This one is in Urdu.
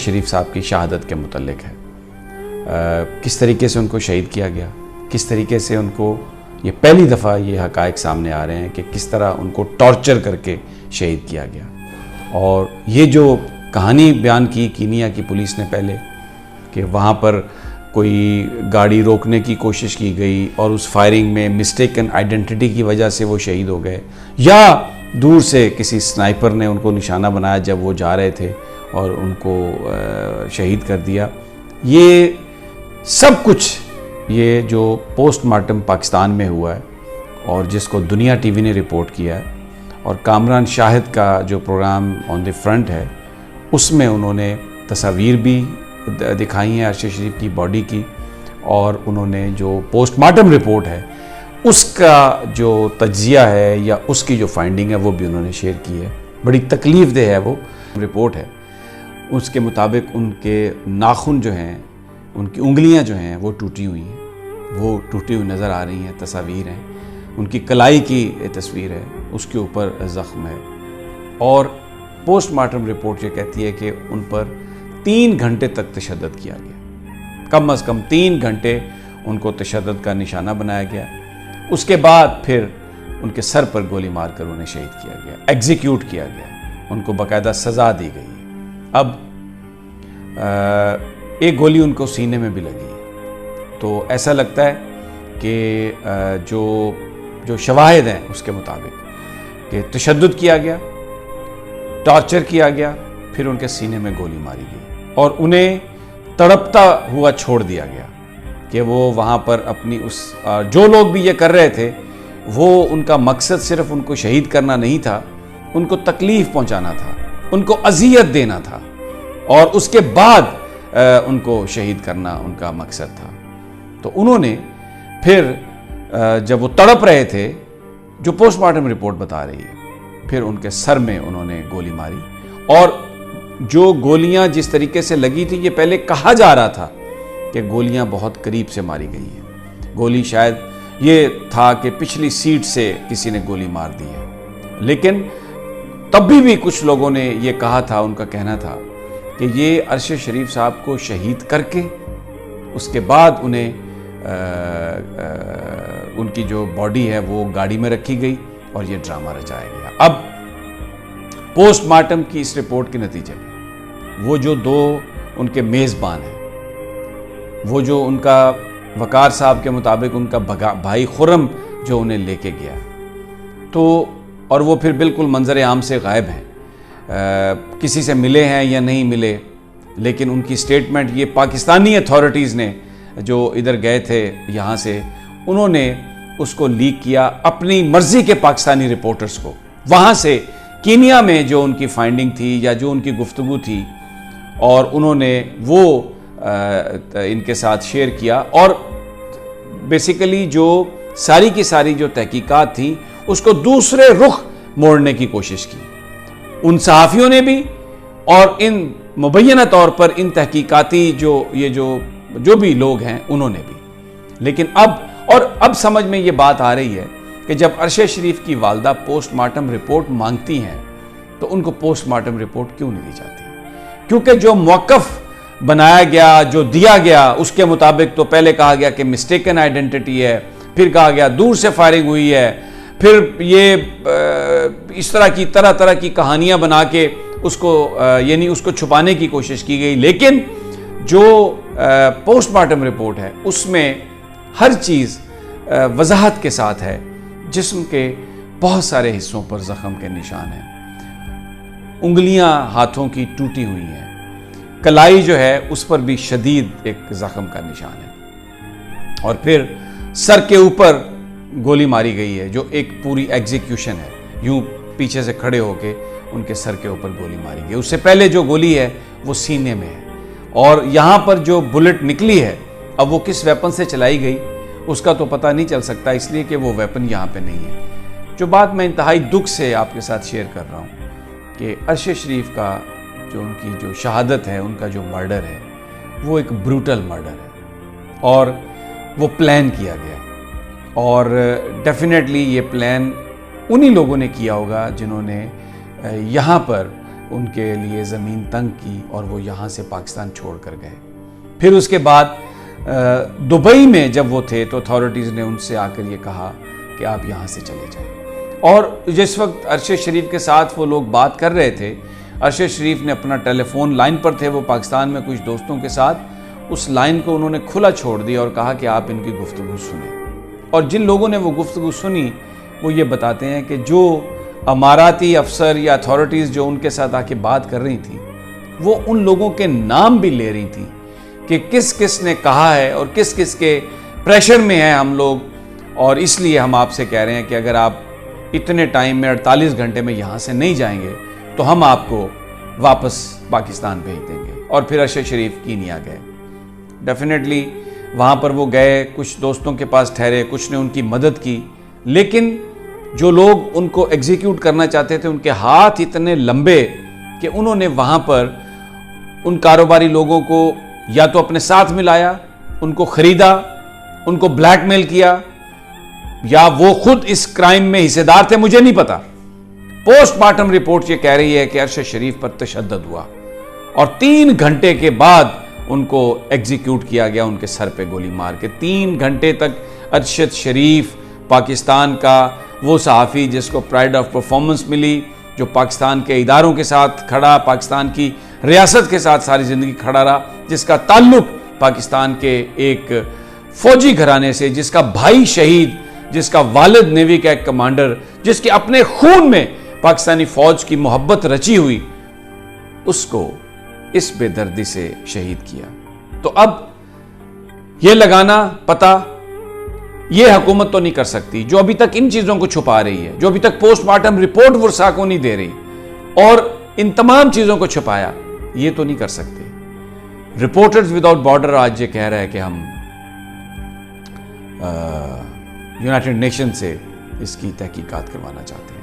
شریف صاحب کی شہادت کے متعلق ہے۔ کس طریقے سے ان کو شہید کیا گیا، کس طریقے سے ان کو، یہ پہلی دفعہ یہ حقائق سامنے آ رہے ہیں کہ کس طرح ان کو ٹارچر کر کے شہید کیا گیا۔ اور یہ جو کہانی بیان کی کینیا کی پولیس نے پہلے کہ وہاں پر کوئی گاڑی روکنے کی کوشش کی گئی اور اس فائرنگ میں مسٹیکن آئیڈینٹی کی وجہ سے وہ شہید ہو گئے، یا دور سے کسی سنائپر نے ان کو نشانہ بنایا جب وہ جا رہے تھے اور ان کو شہید کر دیا، یہ سب کچھ یہ جو پوسٹ مارٹم پاکستان میں ہوا ہے اور جس کو دنیا ٹی وی نے رپورٹ کیا ہے، اور کامران شاہد کا جو پروگرام آن دی فرنٹ ہے اس میں انہوں نے تصاویر بھی دکھائی ہیں ارشد شریف کی باڈی کی، اور انہوں نے جو پوسٹ مارٹم رپورٹ ہے اس کا جو تجزیہ ہے یا اس کی جو فائنڈنگ ہے وہ بھی انہوں نے شیئر کی ہے۔ بڑی تکلیف دہ ہے وہ رپورٹ ہے۔ اس کے مطابق ان کے ناخن جو ہیں، ان کی انگلیاں جو ہیں وہ ٹوٹی ہوئی ہیں، وہ ٹوٹی ہوئی نظر آ رہی ہیں، تصاویر ہیں، ان کی کلائی کی تصویر ہے، اس کے اوپر زخم ہے، اور پوسٹ مارٹم رپورٹ یہ کہتی ہے کہ ان پر 3 گھنٹے تک تشدد کیا گیا، کم از کم 3 گھنٹے ان کو تشدد کا نشانہ بنایا گیا۔ اس کے بعد پھر ان کے سر پر گولی مار کر انہیں شہید کیا گیا، ایگزیکیوٹ کیا گیا، ان کو باقاعدہ سزا دی گئی ہے۔ اب ایک گولی ان کو سینے میں بھی لگی ہے، تو ایسا لگتا ہے کہ جو شواہد ہیں اس کے مطابق کہ تشدد کیا گیا، ٹارچر کیا گیا، پھر ان کے سینے میں گولی ماری گئی اور انہیں تڑپتا ہوا چھوڑ دیا گیا کہ وہ وہاں پر اپنی جو لوگ بھی یہ کر رہے تھے وہ ان کا مقصد صرف ان کو شہید کرنا نہیں تھا، ان کو تکلیف پہنچانا تھا، ان کو اذیت دینا تھا، اور اس کے بعد ان کو شہید کرنا ان کا مقصد تھا۔ تو انہوں نے پھر جب وہ تڑپ رہے تھے، جو پوسٹ مارٹم رپورٹ بتا رہی ہے، پھر ان کے سر میں انہوں نے گولی ماری، اور جو گولیاں جس طریقے سے لگی تھی، یہ پہلے کہا جا رہا تھا کہ گولیاں بہت قریب سے ماری گئی ہیں، گولی شاید یہ تھا کہ پچھلی سیٹ سے کسی نے گولی مار دی ہے، لیکن تب بھی کچھ لوگوں نے یہ کہا تھا، ان کا کہنا تھا کہ یہ ارشد شریف صاحب کو شہید کر کے اس کے بعد انہیں ان کی جو باڈی ہے وہ گاڑی میں رکھی گئی اور یہ ڈرامہ رچایا گیا۔ اب پوسٹ مارٹم کی اس رپورٹ کے نتیجے میں وہ جو 2 ان کے میزبان ہیں، وہ جو ان کا وقار صاحب کے مطابق ان کا بھائی خرم جو انہیں لے کے گیا، تو اور وہ پھر بالکل منظر عام سے غائب ہیں، کسی سے ملے ہیں یا نہیں ملے، لیکن ان کی سٹیٹمنٹ یہ پاکستانی اتھارٹیز نے جو ادھر گئے تھے یہاں سے، انہوں نے اس کو لیک کیا اپنی مرضی کے پاکستانی رپورٹرز کو، وہاں سے کینیا میں جو ان کی فائنڈنگ تھی یا جو ان کی گفتگو تھی، اور انہوں نے وہ ان کے ساتھ شیئر کیا، اور بیسیکلی جو ساری کی ساری جو تحقیقات تھی اس کو دوسرے رخ موڑنے کی کوشش کی ان صحافیوں نے بھی، اور ان مبینہ طور پر ان تحقیقاتی جو بھی لوگ ہیں انہوں نے بھی۔ لیکن اب سمجھ میں یہ بات آ رہی ہے کہ جب ارشد شریف کی والدہ پوسٹ مارٹم رپورٹ مانگتی ہیں تو ان کو پوسٹ مارٹم رپورٹ کیوں نہیں دی جاتی؟ کیونکہ جو موقف بنایا گیا، جو دیا گیا، اس کے مطابق تو پہلے کہا گیا کہ مسٹیکن آئیڈینٹی ہے، پھر کہا گیا دور سے فائرنگ ہوئی ہے، پھر یہ اس طرح کی کہانیاں بنا کے اس کو چھپانے کی کوشش کی گئی۔ لیکن جو پوسٹ مارٹم رپورٹ ہے اس میں ہر چیز وضاحت کے ساتھ ہے، جسم کے بہت سارے حصوں پر زخم کے نشان ہیں، انگلیاں ہاتھوں کی ٹوٹی ہوئی ہیں، کلائی جو ہے اس پر بھی شدید ایک زخم کا نشان ہے، اور پھر سر کے اوپر گولی ماری گئی ہے جو ایک پوری ایگزیکیوشن ہے، یوں پیچھے سے کھڑے ہو کے ان کے سر کے اوپر گولی ماری گئی۔ اس سے پہلے جو گولی ہے وہ سینے میں ہے، اور یہاں پر جو بلٹ نکلی ہے اب وہ کس ویپن سے چلائی گئی اس کا تو پتہ نہیں چل سکتا، اس لیے کہ وہ ویپن یہاں پہ نہیں ہے۔ جو بات میں انتہائی دکھ سے آپ کے ساتھ شیئر کر رہا ہوں کہ ارشد شریف کا جو ان کی جو شہادت ہے، ان کا جو مرڈر ہے، وہ ایک بروٹل مرڈر ہے، اور وہ پلان کیا گیا، اور ڈیفینیٹلی یہ پلان انہی لوگوں نے کیا ہوگا جنہوں نے یہاں پر ان کے لیے زمین تنگ کی اور وہ یہاں سے پاکستان چھوڑ کر گئے۔ پھر اس کے بعد دبئی میں جب وہ تھے تو اتھارٹیز نے ان سے آ کر یہ کہا کہ آپ یہاں سے چلے جائیں۔ اور جس وقت ارشد شریف کے ساتھ وہ لوگ بات کر رہے تھے، ارشد شریف نے اپنا ٹیلی فون لائن پر تھے وہ پاکستان میں کچھ دوستوں کے ساتھ، اس لائن کو انہوں نے کھلا چھوڑ دیا اور کہا کہ آپ ان کی گفتگو سنیں۔ اور جن لوگوں نے وہ گفتگو سنی وہ یہ بتاتے ہیں کہ جو اماراتی افسر یا اتھارٹیز جو ان کے ساتھ آ کے بات کر رہی تھیں، وہ ان لوگوں کے نام بھی لے رہی تھیں کہ کس کس نے کہا ہے اور کس کس کے پریشر میں ہیں ہم لوگ، اور اس لیے ہم آپ سے کہہ رہے ہیں کہ اگر آپ اتنے ٹائم میں 48 گھنٹے میں یہاں سے نہیں جائیں گے تو ہم آپ کو واپس پاکستان بھیج دیں گے۔ اور پھر ارشد شریف کینیا گئے۔ ڈیفینیٹلی وہاں پر وہ گئے، کچھ دوستوں کے پاس ٹھہرے، کچھ نے ان کی مدد کی، لیکن جو لوگ ان کو ایگزیکیوٹ کرنا چاہتے تھے ان کے ہاتھ اتنے لمبے کہ انہوں نے وہاں پر ان کاروباری لوگوں کو یا تو اپنے ساتھ ملایا، ان کو خریدا، ان کو بلیک میل کیا، یا وہ خود اس کرائم میں حصے دار تھے، مجھے نہیں پتا۔ پوسٹ مارٹم رپورٹ یہ کہہ رہی ہے کہ ارشد شریف پر تشدد ہوا اور 3 گھنٹے کے بعد ان کو ایگزیکیوٹ کیا گیا، ان کے سر پہ گولی مار کے۔ 3 گھنٹے تک ارشد شریف پاکستان کا وہ صحافی جس کو پرائڈ آف پرفارمنس ملی، جو پاکستان کے اداروں کے ساتھ کھڑا، پاکستان کی ریاست کے ساتھ ساری زندگی کھڑا رہا، جس کا تعلق پاکستان کے ایک فوجی گھرانے سے، جس کا بھائی شہید، جس کا والد نیوی کا ایک کمانڈر، جس کے اپنے خون میں پاکستانی فوج کی محبت رچی ہوئی، اس کو اس بے دردی سے شہید کیا۔ تو اب یہ لگانا پتہ یہ حکومت تو نہیں کر سکتی جو ابھی تک ان چیزوں کو چھپا رہی ہے، جو ابھی تک پوسٹ مارٹم رپورٹ ورثاء کو نہیں دے رہی اور ان تمام چیزوں کو چھپایا، یہ تو نہیں کر سکتے۔ رپورٹرز وداؤٹ بارڈر آج یہ کہہ رہا ہے کہ ہم یونائٹڈ نیشن سے اس کی تحقیقات کروانا چاہتے ہیں۔